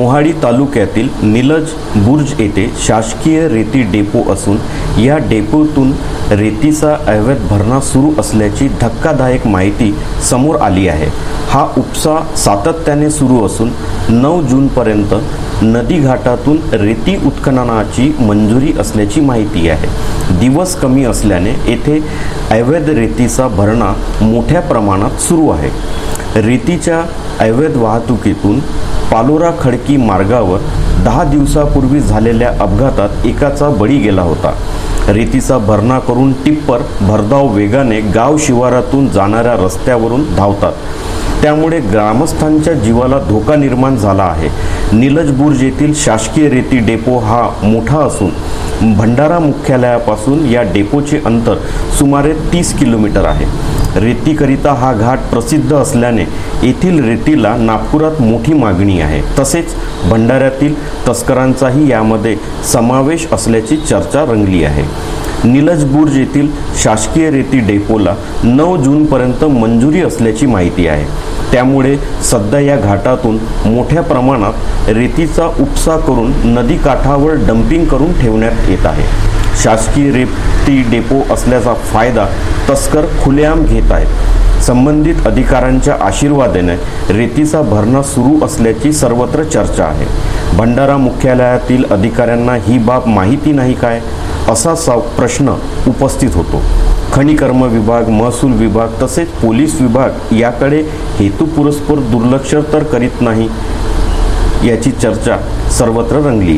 मोहाडी तालुक्यातील निलज बुर्ज येथे शासकीय रेती डेपो असून या डेपोतून रेतीचा अवैध भरणा सुरू असल्याची धक्कादायक माहिती समोर आली आहे। हा उपसा सातत्याने सुरू असून 9 जूनपर्यंत नदी घाटातून रेती उत्खननाची मंजुरी असल्याची माहिती आहे। दिवस कमी असल्याने येथे अवैध रेतीचा भरणा मोठ्या प्रमाणात सुरू आहे। रेतीच्या अवैध वाहतुकीतून पालोरा खडकी मार्गावर 10 दिवसापूर्वी झालेल्या अपघातात एकाचा बळी गेला होता। रेतीचा भरणा करून टिप्पर भरधाव वेगाने गाव शिवारातून जाणाऱ्या रस्त्यावरून धावतात, त्यामुळे ग्रामस्थांच्या जीवाला धोका निर्माण झाला आहे। निलज बुर्ज येथील शासकीय रेती डेपो हा मोठा असून भंडारा मुख्यालयापासून या डेपोचे अंतर सुमारे 30 किलोमीटर आहे। रेतीकरिता हा घाट प्रसिद्ध असल्याने येथील रेतीला नागपुरात मोठी मागणी आहे। तसेच भंडाऱ्यातील तस्करांचाही यामध्ये समावेश असल्याची चर्चा रंगली आहे। निलज बुर्ज येथील शासकीय रेती डेपोला 9 जूनपर्यंत मंजुरी असल्याची माहिती आहे, त्यामुळे सध्या या घाटातून मोठ्या प्रमाणात रेतीचा उपसा करून नदी काठावर डंपिंग करून ठेवण्यात येत आहे। शासकीय रेती डेपो असल्याचा फायदा तस्कर खुलेआम घेत आहेत। संबंधित अधिकाऱ्यांच्या आशीर्वादाने रेतीचा भरणा सुरू असल्याची सर्वत्र चर्चा आहे। भंडारा मुख्यालयातील अधिकाऱ्यांना ही बाब माहिती नाही काय, असा प्रश्न उपस्थित होतो। खनिकर्म विभाग, महसूल विभाग तसेच पोलीस विभाग याकडे हेतुपुरस्पर दुर्लक्ष तर करीत नाही, याची चर्चा सर्वत्र रंगली आहे।